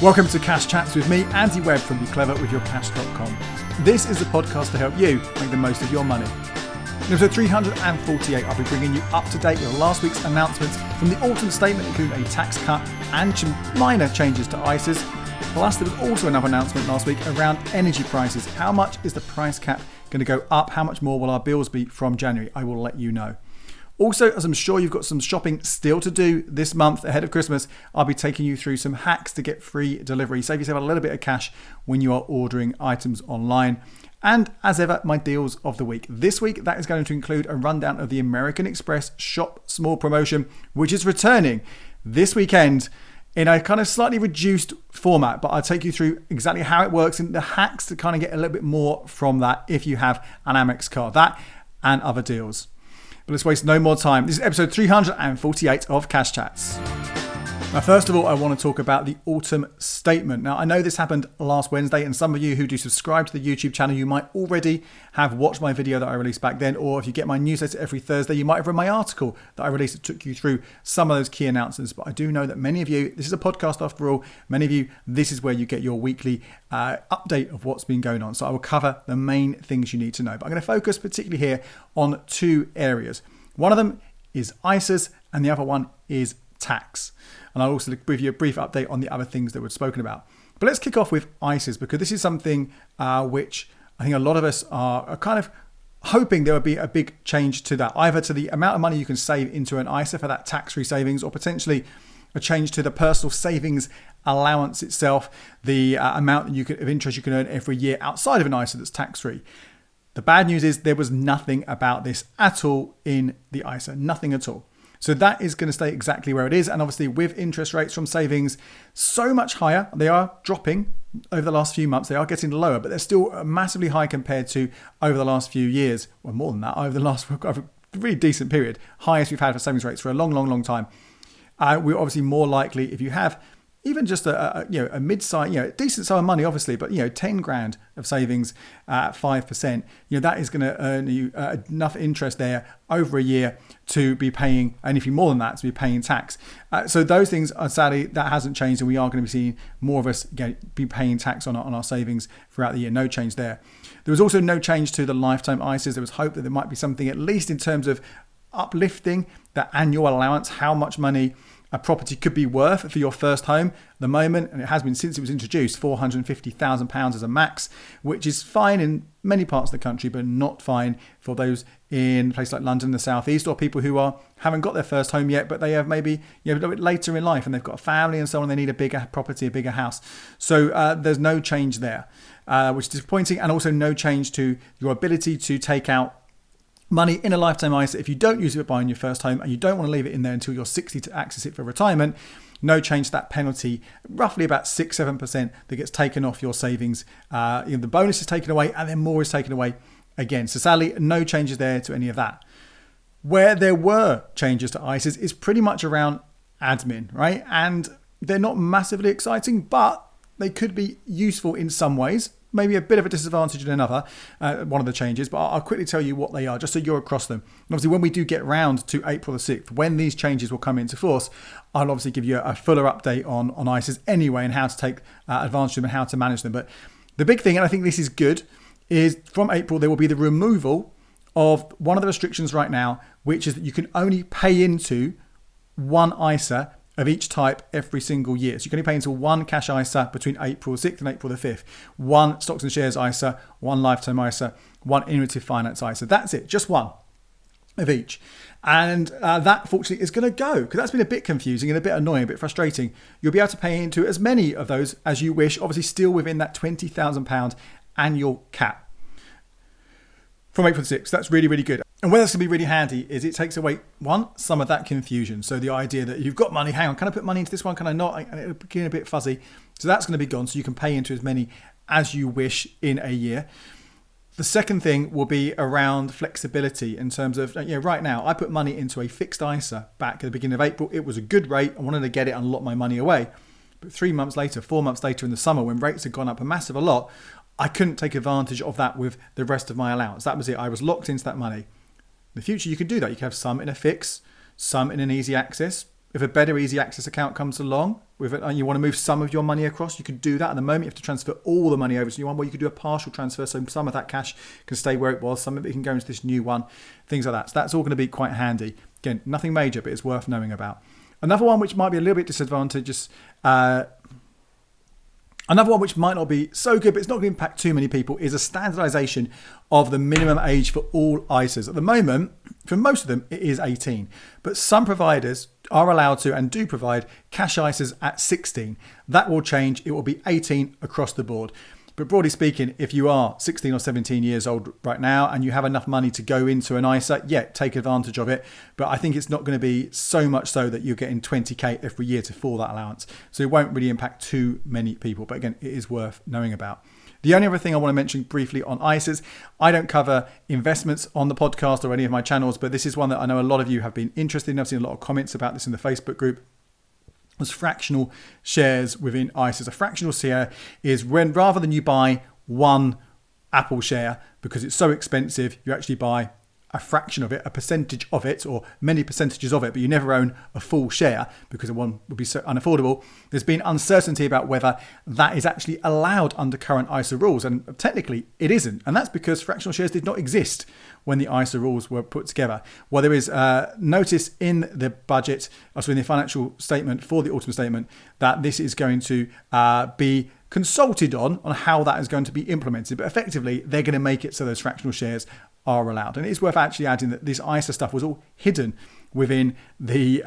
Welcome to Cash Chats with me, Andy Webb from BeCleverWithYourCash.com. This is the podcast to help you make the most of your money. In episode 348, I'll be bringing you up to date with last week's announcements from the autumn statement, including a tax cut and some minor changes to ISAs. Plus, there was also another announcement last week around energy prices. How much is the price cap going to go up? How much more will our bills be from January? I will let you know. Also, as I'm sure you've got some shopping still to do this month ahead of Christmas, I'll be taking you through some hacks to get free delivery. Save yourself a little bit of cash when you are ordering items online. And as ever, my deals of the week. This week, that is going to include a rundown of the American Express Shop Small promotion, which is returning this weekend in a kind of slightly reduced format, but I'll take you through exactly how it works and the hacks to kind of get a little bit more from that if you have an Amex card. That and other deals. But let's waste no more time. This is episode 348 of Cash Chats. Now, first of all, I want to talk about the autumn statement. Now, I know this happened last Wednesday, and some of you who do subscribe to the YouTube channel, you might already have watched my video that I released back then, or if you get my newsletter every Thursday, you might have read my article that I released that took you through some of those key announcements. But I do know that many of you, this is a podcast after all, many of you, this is where you get your weekly update of what's been going on. So I will cover the main things you need to know. But I'm going to focus particularly here on two areas. One of them is ISAs, and the other one is tax. And I'll also give you a brief update on the other things that we've spoken about. But let's kick off with ISAs, because this is something which I think a lot of us are kind of hoping there would be a big change to that, either to the amount of money you can save into an ISA for that tax-free savings, or potentially a change to the personal savings allowance itself, the amount of interest you can earn every year outside of an ISA that's tax-free. The bad news is there was nothing about this at all in the ISA, nothing at all. So that is going to stay exactly where it is. And obviously with interest rates from savings so much higher, they are dropping over the last few months. They are getting lower, but they're still massively high compared to over the last few years, or more than that, over the last over a really decent period. Highest we've had for savings rates for a long time. We're obviously more likely, if you have even just a mid-size, decent sum of money, obviously, but 10 grand of savings at 5%, that is going to earn you enough interest there over a year to be paying, and if you're more than that, to be paying tax. So those things are sadly, that hasn't changed, and we are going to be seeing more of us be paying tax on our savings throughout the year. No change there. There was also no change to the lifetime ISAs. There was hope that there might be something, at least in terms of uplifting that annual allowance, how much money a property could be worth for your first home. At the moment, and it has been since it was introduced, £450,000 as a max, which is fine in many parts of the country, but not fine for those in places like London, the southeast, or people who haven't got their first home yet, but they have maybe a little bit later in life and they've got a family and so on. They need a bigger property, a bigger house. So there's no change there, which is disappointing, and also no change to your ability to take out money in a lifetime ISA if you don't use it buying your first home and you don't want to leave it in there until you're 60 to access it for retirement. No change to that penalty, roughly about 6-7% that gets taken off your savings. The bonus is taken away and then more is taken away again. So sadly, no changes there to any of that. Where there were changes to ISAs is pretty much around admin, right? And they're not massively exciting, but they could be useful in some ways. Maybe a bit of a disadvantage in another, one of the changes, but I'll quickly tell you what they are, just so you're across them. And obviously, when we do get round to April the 6th, when these changes will come into force, I'll obviously give you a fuller update on ISAs anyway, and how to take advantage of them and how to manage them. But the big thing, and I think this is good, is from April, there will be the removal of one of the restrictions right now, which is that you can only pay into one ISA of each type every single year. So you can only pay into one cash ISA between April 6th and April the 5th, one stocks and shares ISA, one lifetime ISA, one innovative finance ISA. That's it, just one of each. And that fortunately is going to go, because that's been a bit confusing and a bit annoying, a bit frustrating. You'll be able to pay into as many of those as you wish, obviously still within that £20,000 annual cap from April the 6th. That's really, really good. And where that's going to be really handy is it takes away, some of that confusion. So the idea that you've got money, hang on, can I put money into this one? Can I not? And it'll get a bit fuzzy. So that's going to be gone. So you can pay into as many as you wish in a year. The second thing will be around flexibility in terms of, right now, I put money into a fixed ISA back at the beginning of April. It was a good rate. I wanted to get it and lock my money away. But 3 months later, 4 months later in the summer, when rates had gone up a massive a lot, I couldn't take advantage of that with the rest of my allowance. That was it. I was locked into that money. In the future, you could do that. You could have some in a fix, some in an easy access, if a better easy access account comes along and you want to move some of your money across, you can do that. At the moment, you have to transfer all the money over to one, where you could do a partial transfer. So some of that cash can stay where it was, some of it can go into this new one, things like that. So that's all going to be quite handy. Again, nothing major, but it's worth knowing about. Another one which might be a little bit disadvantageous, another one which might not be so good, but it's not going to impact too many people, is a standardisation of the minimum age for all ISAs. At the moment, for most of them, it is 18. But some providers are allowed to and do provide cash ISAs at 16. That will change. It will be 18 across the board. But broadly speaking, if you are 16 or 17 years old right now and you have enough money to go into an ISA, take advantage of it. But I think it's not going to be so much so that you're getting 20k every year for that allowance. So it won't really impact too many people. But again, it is worth knowing about. The only other thing I want to mention briefly on ISAs, I don't cover investments on the podcast or any of my channels, but this is one that I know a lot of you have been interested in. I've seen a lot of comments about this in the Facebook group. Was fractional shares within ISAs. A fractional share is when, rather than you buy one Apple share because it's so expensive, you actually buy a fraction of it, a percentage of it, or many percentages of it, but you never own a full share because one would be so unaffordable. There's been uncertainty about whether that is actually allowed under current ISA rules, and technically it isn't. And that's because fractional shares did not exist when the ISA rules were put together. Well, there is notice in the budget, also in the financial statement for the autumn statement, that this is going to be consulted on how that is going to be implemented. But effectively, they're going to make it so those fractional shares are allowed. And it's worth actually adding that this ISA stuff was all hidden within the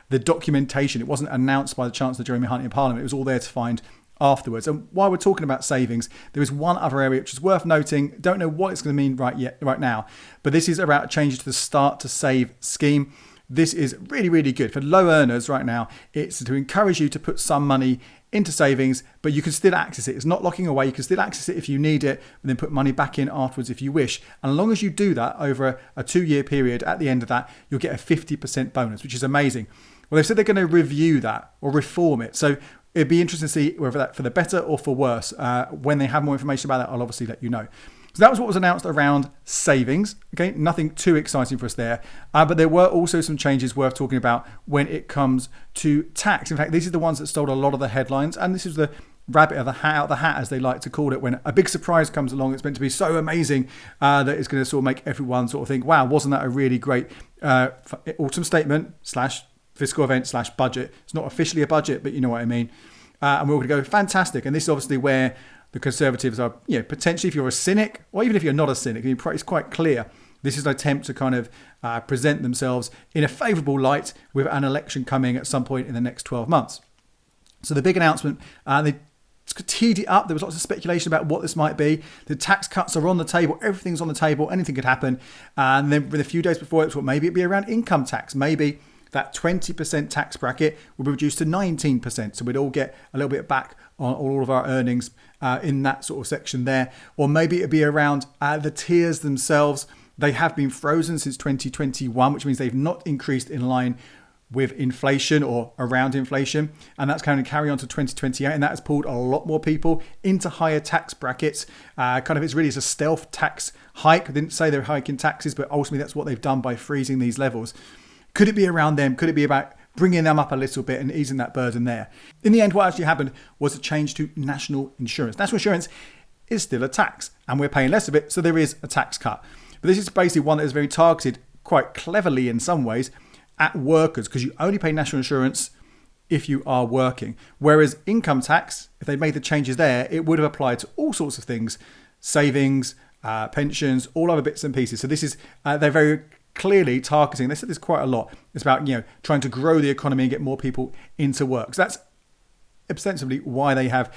documentation. It wasn't announced by the Chancellor Jeremy Hunt in Parliament. It was all there to find afterwards. And while we're talking about savings, there is one other area which is worth noting. Don't know what it's going to mean right now, but this is about changes to the Start to Save scheme. This is really, really good for low earners right now. It's to encourage you to put some money into savings, but you can still access it. It's not locking away. You can still access it if you need it, and then put money back in afterwards if you wish. And as long as you do that over a 2-year period, at the end of that, you'll get a 50% bonus, which is amazing. Well, they've said they're going to review that or reform it. So it'd be interesting to see whether that's for the better or for worse. When they have more information about that, I'll obviously let you know. So that was what was announced around savings. Okay, nothing too exciting for us there. But there were also some changes worth talking about when it comes to tax. In fact, these are the ones that stole a lot of the headlines. And this is the rabbit of the hat out of the hat, as they like to call it, when a big surprise comes along. It's meant to be so amazing that it's going to sort of make everyone sort of think, wow, wasn't that a really great autumn statement / fiscal event / budget. It's not officially a budget, but you know what I mean. And we're all going to go, fantastic. And this is obviously where the Conservatives are, potentially, if you're a cynic, or even if you're not a cynic, it's quite clear this is an attempt to kind of present themselves in a favourable light with an election coming at some point in the next 12 months. So the big announcement, they teed it up. There was lots of speculation about what this might be. The tax cuts are on the table. Everything's on the table. Anything could happen. And then within a few days before, it was maybe it'd be around income tax. Maybe that 20% tax bracket will be reduced to 19%. So we'd all get a little bit back on all of our earnings in that sort of section there. Or maybe it'd be around the tiers themselves. They have been frozen since 2021, which means they've not increased in line with inflation or around inflation. And that's going to carry on to 2028. And that has pulled a lot more people into higher tax brackets. It's really a stealth tax hike. I didn't say they're hiking taxes, but ultimately that's what they've done by freezing these levels. Could it be around them? Could it be about bringing them up a little bit and easing that burden there? In the end, what actually happened was a change to national insurance. National insurance is still a tax, and we're paying less of it, so there is a tax cut. But this is basically one that is very targeted, quite cleverly in some ways, at workers, because you only pay national insurance if you are working. Whereas income tax, if they made the changes there, it would have applied to all sorts of things, savings, pensions, all other bits and pieces. So this is, they're very clearly targeting, they said this quite a lot, it's about trying to grow the economy and get more people into work. So that's ostensibly why they have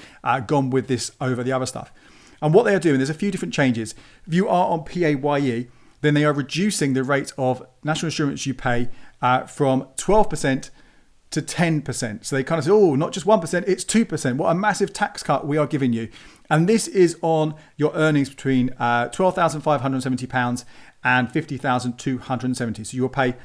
gone with this over the other stuff. And what they are doing, there's a few different changes. If you are on PAYE, then they are reducing the rate of national insurance you pay from 12% to 10%. So they kind of say, oh, not just 1%, it's 2%. What a massive tax cut we are giving you. And this is on your earnings between £12,570 and £50,270. So you will pay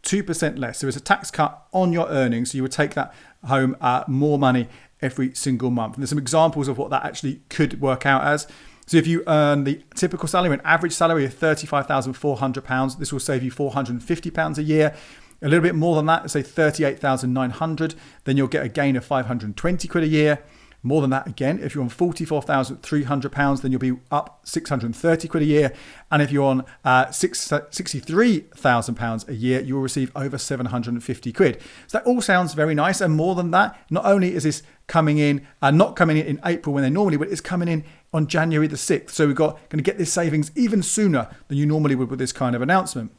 2% less. So it's a tax cut on your earnings. So you would take that home more money every single month. And there's some examples of what that actually could work out as. So if you earn the typical salary, an average salary of £35,400, this will save you £450 a year. A little bit more than that, say 38,900, then you'll get a gain of 520 quid a year. More than that again, if you're on £44,300, then you'll be up 630 quid a year. And if you're on £63,000 a year, you will receive over 750 quid. So that all sounds very nice. And more than that, not only is this coming in, not coming in April when they normally would, it's coming in on January the 6th. So we're going to get this savings even sooner than you normally would with this kind of announcement.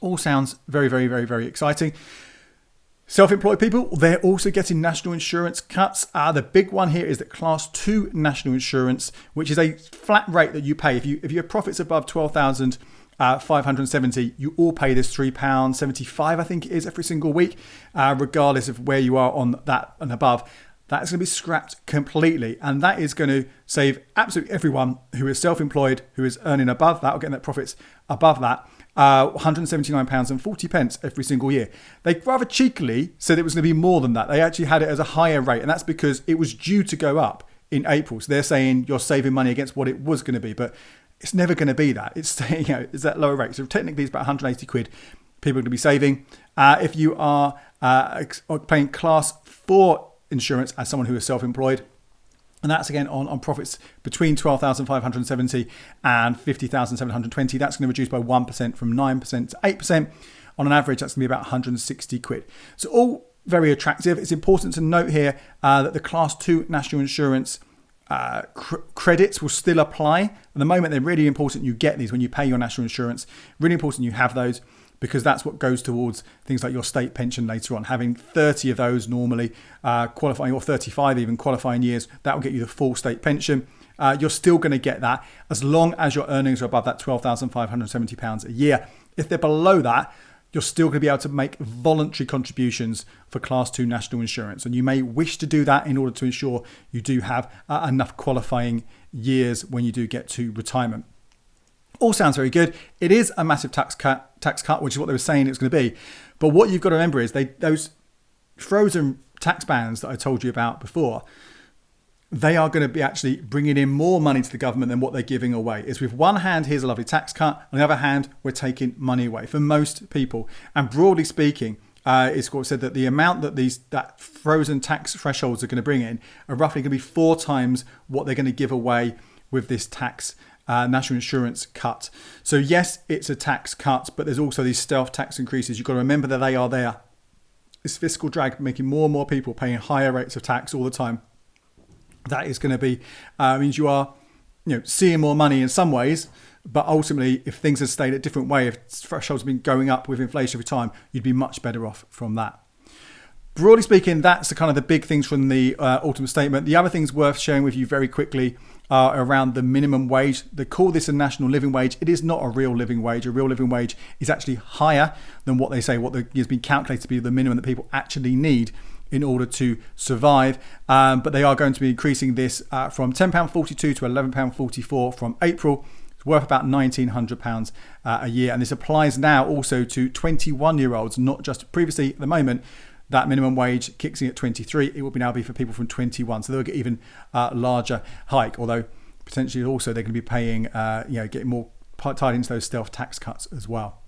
All sounds very, very, very, very exciting. Self-employed people, they're also getting national insurance cuts. The big one here is that Class 2 national insurance, which is a flat rate that you pay. If your profit's above 12,570, you all pay this £3.75, I think it is, every single week, regardless of where you are on that and above. That's going to be scrapped completely. And that is going to save absolutely everyone who is self-employed, who is earning above that or getting their profits above that, £179.40 every single year. They rather cheekily said it was going to be more than that. They actually had it as a higher rate, and that's because it was due to go up in April. So they're saying you're saving money against what it was going to be, but it's never going to be that. It's staying, it's that lower rate. So technically, it's about 180 quid people are going to be saving. If you are paying Class 4 insurance as someone who is self-employed, and that's again on profits between 12,570 and 50,720. That's going to reduce by 1% from 9% to 8%. On an average, that's going to be about 160 quid. So all very attractive. It's important to note here that the Class 2 national insurance credits will still apply. At the moment, they're really important you get these when you pay your national insurance. Really important you have those, because that's what goes towards things like your state pension later on. Having 30 of those normally qualifying, or 35 even qualifying years, that will get you the full state pension. You're still going to get that as long as your earnings are above that £12,570 a year. If they're below that, you're still going to be able to make voluntary contributions for Class 2 national insurance. And you may wish to do that in order to ensure you do have enough qualifying years when you do get to retirement. All sounds very good. It is a massive tax cut, which is what they were saying it's going to be. But what you've got to remember is those frozen tax bans that I told you about before, they are going to be actually bringing in more money to the government than what they're giving away. It's with one hand, here's a lovely tax cut. On the other hand, we're taking money away for most people. And broadly speaking, it's said that the amount that frozen tax thresholds are going to bring in are roughly going to be 4 times what they're going to give away with this national insurance cut. So yes, it's a tax cut, but there's also these stealth tax increases. You've got to remember that they are there. This fiscal drag making more and more people paying higher rates of tax all the time. That is going to be means you are seeing more money in some ways, but ultimately if things have stayed a different way, if thresholds have been going up with inflation over time, you'd be much better off from that. Broadly speaking, that's the big things from the autumn statement. The other things worth sharing with you very quickly are around the minimum wage. They call this a national living wage. It is not a real living wage. A real living wage is actually higher than what they say, what has been calculated to be the minimum that people actually need in order to survive. But they are going to be increasing this from £10.42 to £11.44 from April. It's worth about £1,900 a year. And this applies now also to 21-year-olds, not just previously at the moment. That minimum wage kicks in at 23. It will now be for people from 21. So they'll get even larger hike, although potentially also they're going to be paying, getting more tied into those stealth tax cuts as well.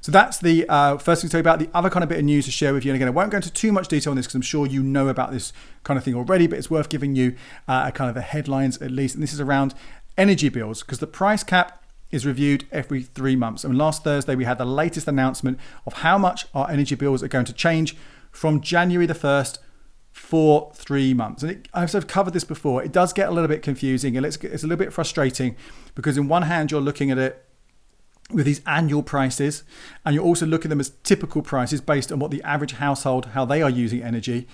So that's the first thing to tell you about. The other kind of bit of news to share with you, and again, I won't go into too much detail on this because I'm sure you know about this kind of thing already, but it's worth giving you a kind of the headlines at least. And this is around energy bills, because the price cap is reviewed every 3 months. And last Thursday, we had the latest announcement of how much our energy bills are going to change from January the 1st for 3 months. And I've covered this before. It does get a little bit confusing and it's a little bit frustrating, because in one hand, you're looking at it with these annual prices, and you're also looking at them as typical prices based on what the average household, how they are using energy.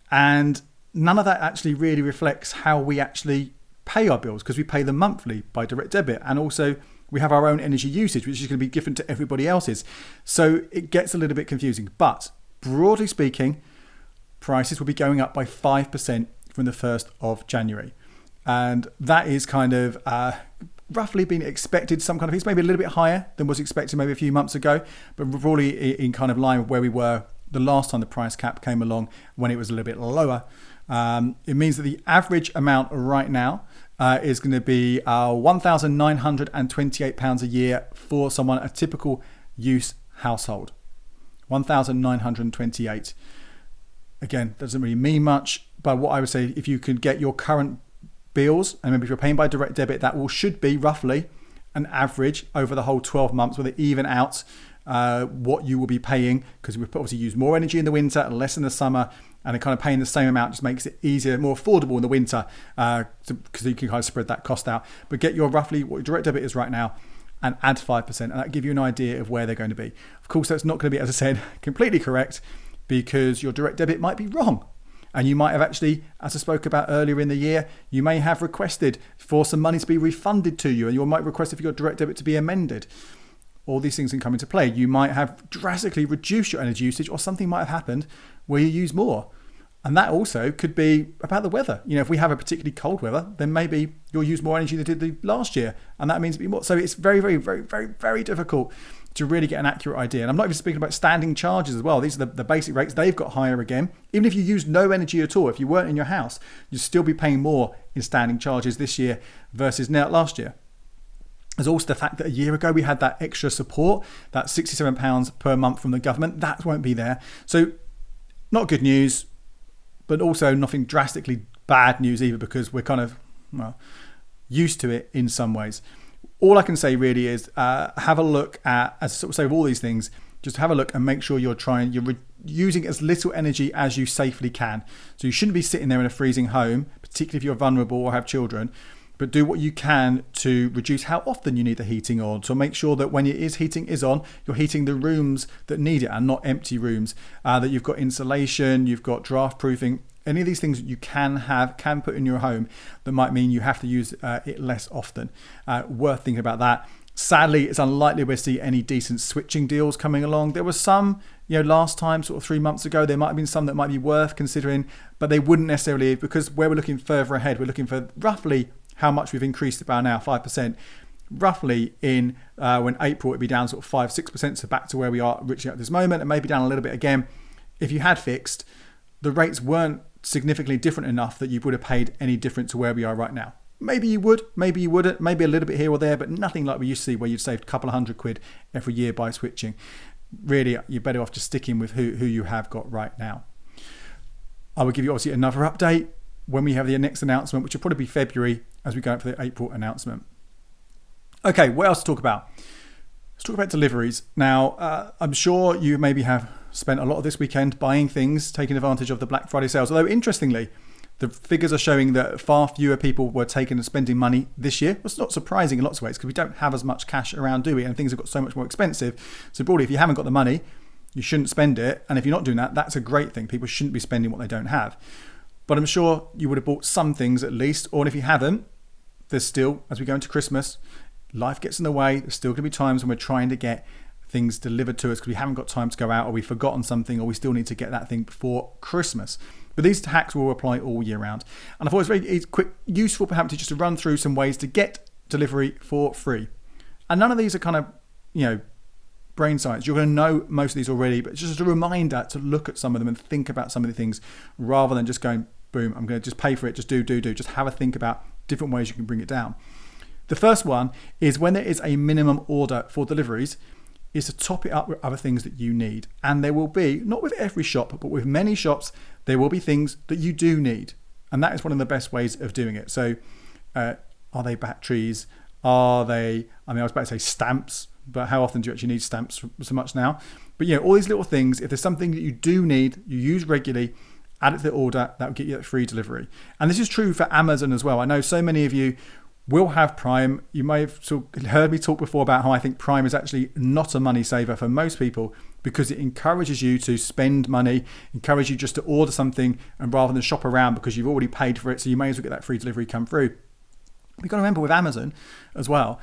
And none of that actually really reflects how we actually pay our bills, because we pay them monthly by direct debit. And also we have our own energy usage, which is going to be different to everybody else's. So it gets a little bit confusing. But broadly speaking, prices will be going up by 5% from the 1st of January. And that is kind of roughly been expected, some kind of, it's maybe a little bit higher than was expected maybe a few months ago, but broadly in kind of line with where we were the last time the price cap came along, when it was a little bit lower. It means that the average amount right now is going to be £1,928 a year for someone, a typical use household. 1,928. Again, doesn't really mean much, but what I would say, if you can get your current bills, and remember if you're paying by direct debit, that should be roughly an average over the whole 12 months, where they even out what you will be paying, because we obviously use more energy in the winter and less in the summer, and it kind of paying the same amount just makes it easier, more affordable in the winter, because you can kind of spread that cost out. But get your roughly what your direct debit is right now and add 5%, and that give you an idea of where they're going to be. Of course, that's not going to be, as I said, completely correct, because your direct debit might be wrong. And you might have actually, as I spoke about earlier in the year, you may have requested for some money to be refunded to you, and you might request for your direct debit to be amended. All these things can come into play. You might have drastically reduced your energy usage, or something might have happened where you use more. And that also could be about the weather. If we have a particularly cold weather, then maybe you'll use more energy than you did last year, and that means it'll be more. So it's very, very, very, very, very difficult to really get an accurate idea. And I'm not even speaking about standing charges as well. These are the basic rates. They've got higher again. Even if you use no energy at all, if you weren't in your house, you'd still be paying more in standing charges this year versus last year. There's also the fact that a year ago we had that extra support, that £67 per month from the government. That won't be there. So not good news, but also nothing drastically bad news either, because we're kind of used to it in some ways. All I can say really is have a look at, as I sort of say with all these things, just have a look and make sure you're using as little energy as you safely can. So you shouldn't be sitting there in a freezing home, particularly if you're vulnerable or have children, but do what you can to reduce how often you need the heating on. So make sure that when heating is on, you're heating the rooms that need it and not empty rooms, that you've got insulation, you've got draft proofing. Any of these things you can put in your home that might mean you have to use it less often. Worth thinking about that. Sadly, it's unlikely we'll see any decent switching deals coming along. There were some, last time, sort of 3 months ago, there might have been some that might be worth considering, but they wouldn't necessarily, because where we're looking further ahead, we're looking for roughly how much we've increased it by now, 5%. Roughly in when April it'd be down sort of 5-6%, so back to where we are reaching at this moment, and maybe down a little bit again. If you had fixed, the rates weren't significantly different enough that you would have paid any different to where we are right now. Maybe you would, maybe you wouldn't, maybe a little bit here or there, but nothing like we used to see where you'd saved a couple of £100 every year by switching. Really, you're better off just sticking with who you have got right now. I will give you obviously another update when we have the next announcement, which will probably be February as we go out for the April announcement. Okay, what else to talk about? Let's talk about deliveries. Now, I'm sure you maybe have spent a lot of this weekend buying things, taking advantage of the Black Friday sales. Although interestingly, the figures are showing that far fewer people were taking and spending money this year. It's not surprising in lots of ways because we don't have as much cash around, do we? And things have got so much more expensive. So broadly, if you haven't got the money, you shouldn't spend it. And if you're not doing that, that's a great thing. People shouldn't be spending what they don't have. But I'm sure you would have bought some things at least. Or if you haven't, there's still, as we go into Christmas, life gets in the way. There's still going to be times when we're trying to get things delivered to us because we haven't got time to go out, or we've forgotten something, or we still need to get that thing before Christmas. But these hacks will apply all year round. And I thought it was very quick, useful perhaps just to run through some ways to get delivery for free. And none of these are kind of, brain science. You're going to know most of these already, but it's just a reminder to look at some of them and think about some of the things rather than just going, boom, I'm going to just pay for it, just do. Just have a think about different ways you can bring it down. The first one is when there is a minimum order for deliveries, is to top it up with other things that you need. And there will be, not with every shop, but with many shops, there will be things that you do need. And that is one of the best ways of doing it. So are they batteries? Are they, I was about to say stamps, but how often do you actually need stamps so much now? But all these little things, if there's something that you do need, you use regularly, add it to the order, that will get you that free delivery. And this is true for Amazon as well. I know so many of you will have Prime. You may have heard me talk before about how I think Prime is actually not a money saver for most people because it encourages you to spend money, encourages you just to order something and rather than shop around because you've already paid for it, so you may as well get that free delivery come through. You've got to remember with Amazon as well,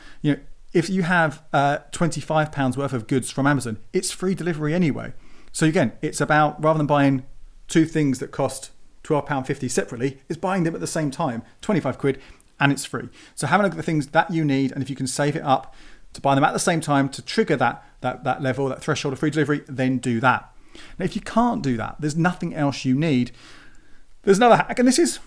if you have £25 worth of goods from Amazon, it's free delivery anyway. So again, it's about, rather than buying two things that cost £12.50 separately, it's buying them at the same time, £25, and it's free. So have a look at the things that you need, and if you can save it up to buy them at the same time to trigger that level, that threshold of free delivery, then do that. Now, if you can't do that, there's nothing else you need. There's another hack, and this is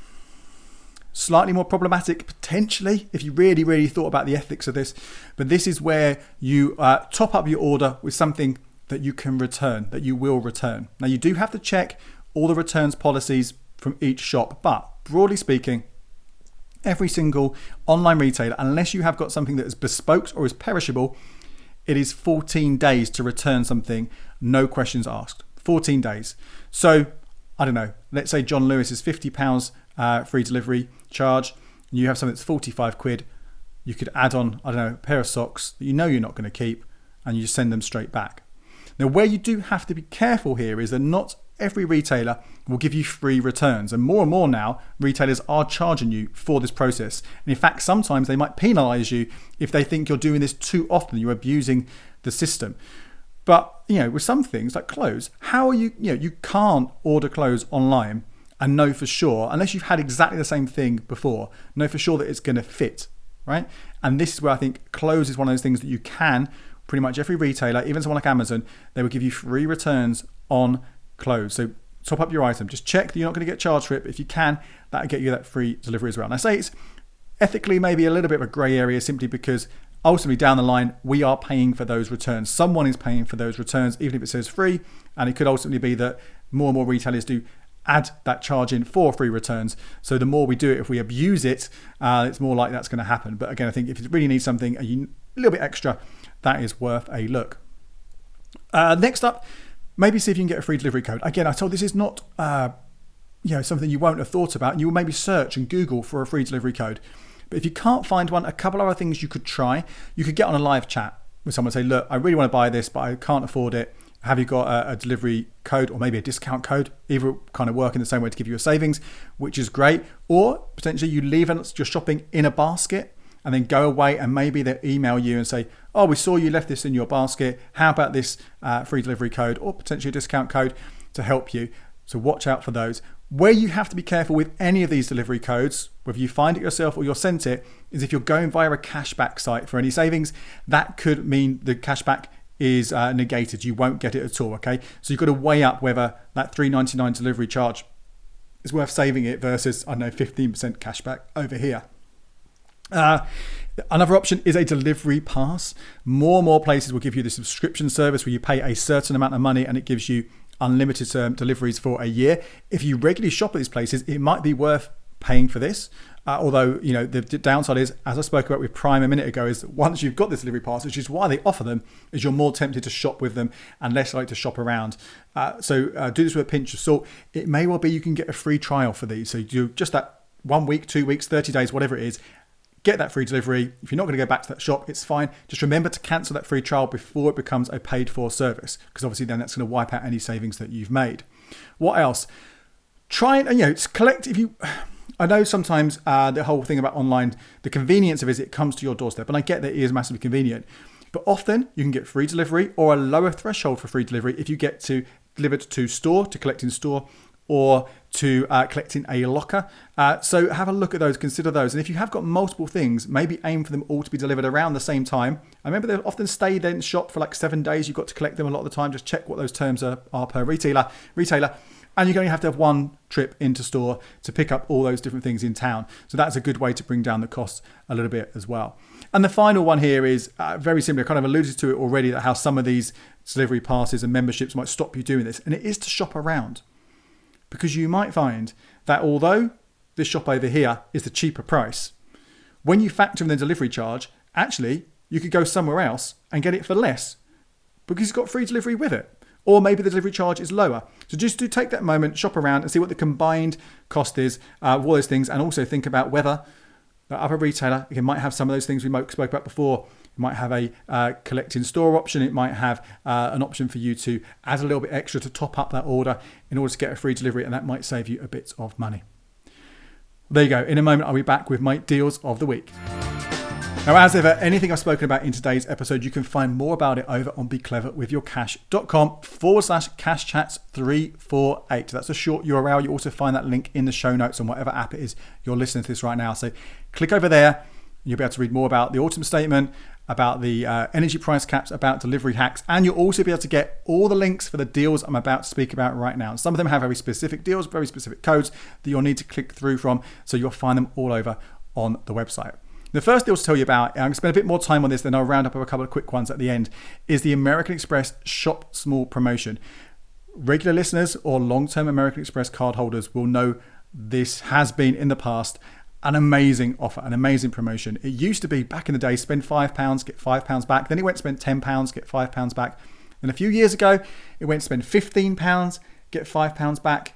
slightly more problematic potentially if you really, really thought about the ethics of this, but this is where you top up your order with something that you can return, that you will return. Now, you do have to check all the returns policies from each shop, but broadly speaking, every single online retailer, unless you have got something that is bespoke or is perishable, it is 14 days to return something, no questions asked. 14 days. So, I don't know, let's say John Lewis is £50 free delivery charge, and you have something that's 45 quid. You could add on, I don't know, a pair of socks that you know you're not going to keep, and you just send them straight back. Now, where you do have to be careful here is that not every retailer will give you free returns. And more now, retailers are charging you for this process. And in fact, sometimes they might penalise you if they think you're doing this too often, you're abusing the system. But, with some things like clothes, how are you can't order clothes online and know for sure, unless you've had exactly the same thing before, know for sure that it's going to fit, right? And this is where I think clothes is one of those things that you can, pretty much every retailer, even someone like Amazon, they will give you free returns on clothes. So top up your item. Just check that you're not going to get charged for it. But if you can, that'll get you that free delivery as well. And I say it's ethically maybe a little bit of a grey area simply because ultimately down the line, we are paying for those returns. Someone is paying for those returns, even if it says free. And it could ultimately be that more and more retailers do add that charge in for free returns. So the more we do it, if we abuse it, it's more likely that's going to happen. But again, I think if you really need something a little bit extra, that is worth a look. Next up, maybe see if you can get a free delivery code. Again, I told this is not something you won't have thought about. You will maybe search and Google for a free delivery code. But if you can't find one, a couple of other things you could try. You could get on a live chat with someone and say, look, I really want to buy this, but I can't afford it. Have you got a delivery code or maybe a discount code? Either kind of work in the same way to give you a savings, which is great. Or potentially you leave your shopping in a basket and then go away and maybe they'll email you and say, oh, we saw you left this in your basket. How about this free delivery code or potentially a discount code to help you? So watch out for those. Where you have to be careful with any of these delivery codes, whether you find it yourself or you're sent it, is if you're going via a cashback site for any savings, that could mean the cashback is negated. You won't get it at all, okay? So you've got to weigh up whether that $3.99 delivery charge is worth saving it versus, 15% cashback over here. Another option is a delivery pass. More and more places will give you the subscription service where you pay a certain amount of money and it gives you unlimited deliveries for a year. If you regularly shop at these places, it might be worth paying for this. Although, the downside is, as I spoke about with Prime a minute ago, is that once you've got this delivery pass, which is why they offer them, is you're more tempted to shop with them and less likely to shop around. So do this with a pinch of salt. It may well be you can get a free trial for these. So you do just that 1 week, 2 weeks, 30 days, whatever it is. Get that free delivery. If you're not going to go back to that shop, it's fine. Just remember to cancel that free trial before it becomes a paid for service, because obviously then that's going to wipe out any savings that you've made. What else? Try and collect if you. I know sometimes the whole thing about online, the convenience of it comes to your doorstep, and I get that it is massively convenient. But often you can get free delivery or a lower threshold for free delivery if you get to delivered to store, to collect in store, or to collect in a locker. So have a look at those, consider those. And if you have got multiple things, maybe aim for them all to be delivered around the same time. I remember they often stay then shop for like 7 days. You've got to collect them a lot of the time. Just check what those terms are per retailer. And you're going to have one trip into store to pick up all those different things in town. So that's a good way to bring down the costs a little bit as well. And the final one here is very similar. I kind of alluded to it already, that how some of these delivery passes and memberships might stop you doing this. And it is to shop around. Because you might find that although this shop over here is the cheaper price, when you factor in the delivery charge, actually you could go somewhere else and get it for less because it's got free delivery with it. Or maybe the delivery charge is lower. So just do take that moment, shop around and see what the combined cost is of all those things, and also think about whether the other retailer might have some of those things we spoke about before. It might have a collect in store option. It might have an option for you to add a little bit extra to top up that order in order to get a free delivery, and that might save you a bit of money. There you go. In a moment, I'll be back with my deals of the week. Now, as ever, anything I've spoken about in today's episode, you can find more about it over on becleverwithyourcash.com/cashchats348. That's a short URL. You also find that link in the show notes on whatever app it is you're listening to this right now. So click over there. You'll be able to read more about the autumn statement, about the energy price caps, about delivery hacks, and you'll also be able to get all the links for the deals I'm about to speak about right now. Some of them have very specific deals, very specific codes that you'll need to click through from, so you'll find them all over on the website. The first deal to tell you about, and I'm going to spend a bit more time on this, then I'll round up with a couple of quick ones at the end, is the American Express Shop Small promotion. Regular listeners or long-term American Express card holders will know this has been in the past an amazing offer, an amazing promotion. It used to be back in the day, spend £5, get £5 back. Then it went spend £10, get £5 back. And a few years ago, it went spend £15, get £5 back.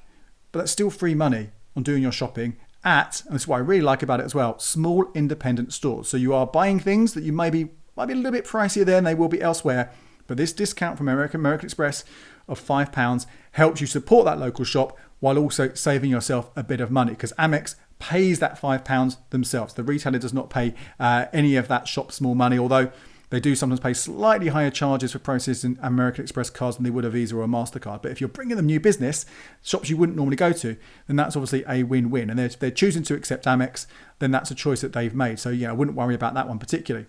But that's still free money on doing your shopping at, and this is what I really like about it as well, small independent stores. So you are buying things that you might be a little bit pricier there than they will be elsewhere. But this discount from American Express of £5 helps you support that local shop while also saving yourself a bit of money, because Amex pays that £5 themselves. The retailer does not pay any of that shop small money, although they do sometimes pay slightly higher charges for processing American Express cards than they would a Visa or a MasterCard. But if you're bringing them new business, shops you wouldn't normally go to, then that's obviously a win-win. And if they're choosing to accept Amex, then that's a choice that they've made. So yeah, I wouldn't worry about that one particularly.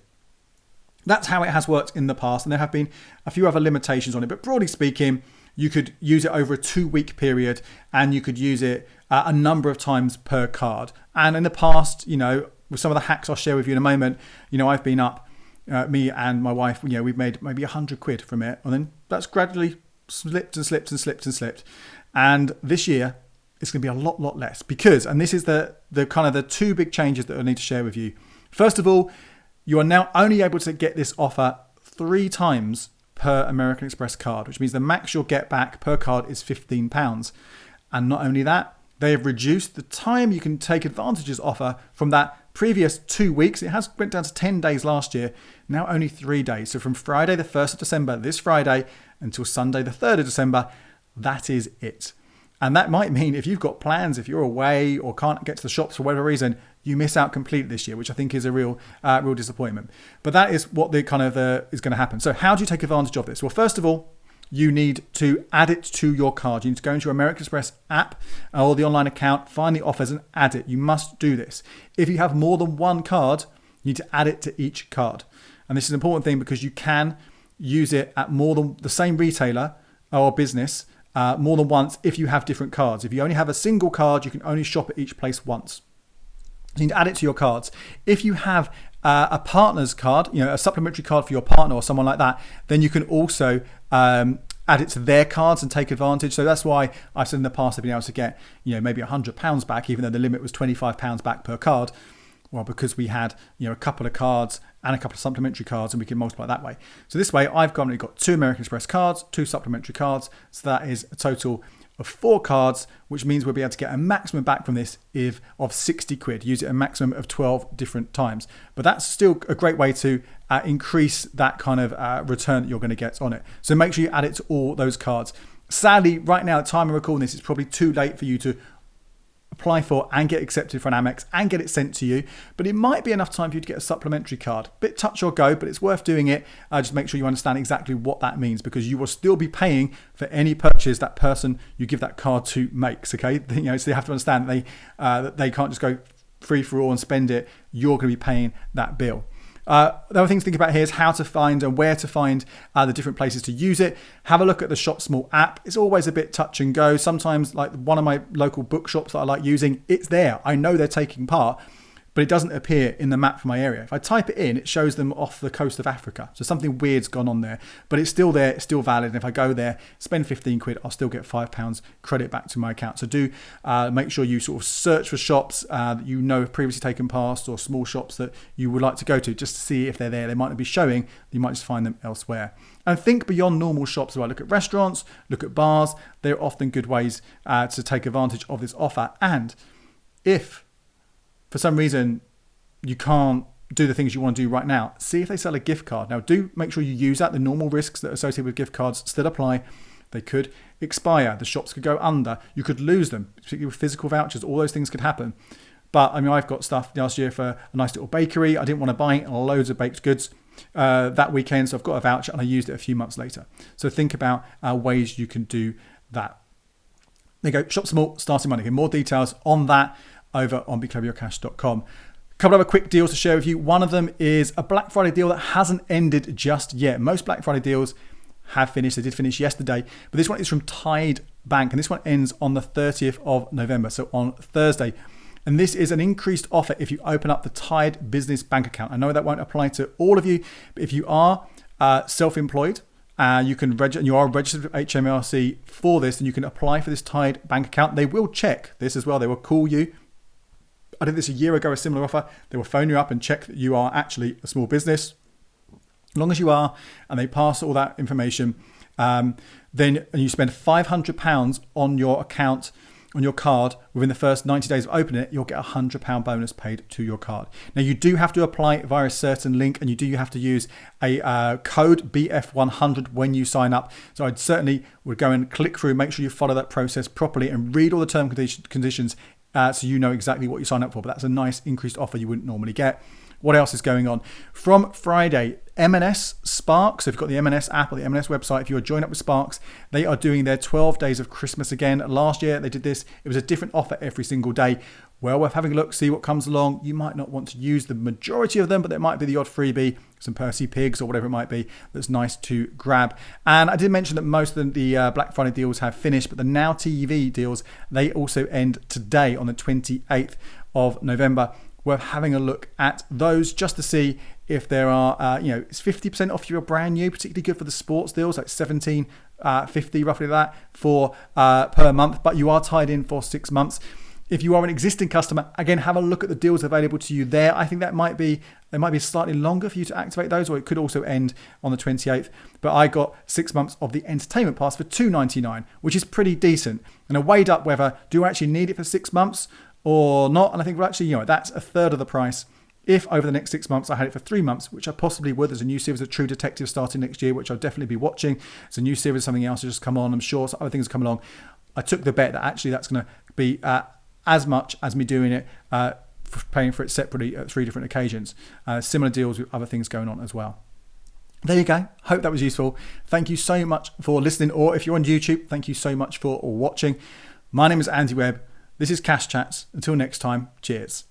That's how it has worked in the past, and there have been a few other limitations on it. But broadly speaking, you could use it over a 2-week period, and you could use it a number of times per card. And in the past, with some of the hacks I'll share with you in a moment, I've been up, me and my wife, we've made maybe £100 from it, and then that's gradually slipped. And this year, it's going to be a lot less because, and this is the kind of the two big changes that I need to share with you. First of all, you are now only able to get this offer 3 times per American Express card, which means the max you'll get back per card is £15. And not only that, they have reduced the time you can take advantage of this offer from that previous 2 weeks. It has went down to 10 days last year, now only 3 days. So from Friday the 1st of December, this Friday, until Sunday the 3rd of December, that is it. And that might mean if you've got plans, if you're away or can't get to the shops for whatever reason, you miss out completely this year, which I think is a real disappointment. But that is what is going to happen. So how do you take advantage of this? Well, first of all, you need to add it to your card. You need to go into your American Express app or the online account, find the offers and add it. You must do this. If you have more than one card, you need to add it to each card. And this is an important thing because you can use it at more than the same retailer or business more than once if you have different cards. If you only have a single card, you can only shop at each place once. So you need to add it to your cards. If you have a partner's card, a supplementary card for your partner or someone like that, then you can also add it to their cards and take advantage. So that's why I've said in the past I've been able to get, maybe £100 back, even though the limit was £25 back per card. Well, because we had, a couple of cards and a couple of supplementary cards, and we can multiply that way. So this way, I've currently got 2 American Express cards, 2 supplementary cards. So that is a total of 4 cards, which means we'll be able to get a maximum back from this of £60. Use it a maximum of 12 different times. But that's still a great way to increase that kind of return that you're going to get on it. So make sure you add it to all those cards. Sadly, right now, at the time of recording this, it's probably too late for you to apply for and get accepted for an Amex and get it sent to you, but it might be enough time for you to get a supplementary card. Bit touch or go, but it's worth doing it. Just make sure you understand exactly what that means, because you will still be paying for any purchase that person you give that card to makes. Okay, so you have to understand that they can't just go free for all and spend it. You're going to be paying that bill. The other thing to think about here is how to find and where to find the different places to use it. Have a look at the Shop Small app. It's always a bit touch and go. Sometimes, like one of my local bookshops that I like using, it's there. I know they're taking part, but it doesn't appear in the map for my area. If I type it in, it shows them off the coast of Africa. So something weird's gone on there, but it's still there, it's still valid. And if I go there, spend £15, I'll still get £5 credit back to my account. So do make sure you sort of search for shops that you know have previously taken part, or small shops that you would like to go to, just to see if they're there. They might not be showing, you might just find them elsewhere. And think beyond normal shops as well. Look at restaurants, look at bars. They're often good ways to take advantage of this offer. And if for some reason you can't do the things you want to do right now, see if they sell a gift card. Now, do make sure you use that. The normal risks that are associated with gift cards still apply. They could expire. The shops could go under. You could lose them, particularly with physical vouchers. All those things could happen. But I've got stuff last year for a nice little bakery. I didn't want to buy it, and loads of baked goods that weekend. So I've got a voucher and I used it a few months later. So think about ways you can do that. There you go. Shop Small, starting money. Get more details on that over on becloveryourcash.com. A couple of other quick deals to share with you. One of them is a Black Friday deal that hasn't ended just yet. Most Black Friday deals have finished. They did finish yesterday, but this one is from Tide Bank, and this one ends on the 30th of November. So on Thursday, And this is an increased offer if you open up the Tide Business Bank Account. I know that won't apply to all of you, but if you are self-employed, you are registered with HMRC for this, and you can apply for this Tide bank account. They will check this as well. They will call you. I did this a year ago, a similar offer. They will phone you up and check that you are actually a small business. As long as you are, and they pass all that information, then you spend £500 on your account, on your card, within the first 90 days of opening it, you'll get a £100 bonus paid to your card. Now, you do have to apply via a certain link, and you do have to use a code BF100 when you sign up. So I'd certainly would go and click through, make sure you follow that process properly and read all the term conditions so you know exactly what you sign up for. But that's a nice increased offer you wouldn't normally get. What else is going on? From Friday, M&S Sparks, so if you've got the M&S app or the M&S website, if you are joined up with Sparks, they are doing their 12 days of Christmas again. Last year they did this. It was a different offer every single day. Well worth having a look, see what comes along. You might not want to use the majority of them, but there might be the odd freebie, some Percy Pigs or whatever it might be, that's nice to grab. And I did mention that most of the Black Friday deals have finished, but the Now TV deals, they also end today on the 28th of November. Worth having a look at those just to see if there are, it's 50% off if you're brand new, particularly good for the sports deals, like $17.50 roughly that for per month, but you are tied in for 6 months. If you are an existing customer, again, have a look at the deals available to you there. I think they might be slightly longer for you to activate those, or it could also end on the 28th. But I got 6 months of the entertainment pass for $2.99, which is pretty decent. And I weighed up whether do I actually need it for 6 months or not. And I think, well, actually, that's a third of the price. If over the next 6 months I had it for 3 months, which I possibly would. There's a new series of True Detective starting next year, which I'll definitely be watching. It's a new series, something else has just come on. I'm sure some other things come along. I took the bet that actually that's going to be as much as me doing it, paying for it separately at 3 different occasions. Similar deals with other things going on as well. There you go. Hope that was useful. Thank you so much for listening. Or if you're on YouTube, thank you so much for watching. My name is Andy Webb. This is Cash Chats. Until next time, cheers.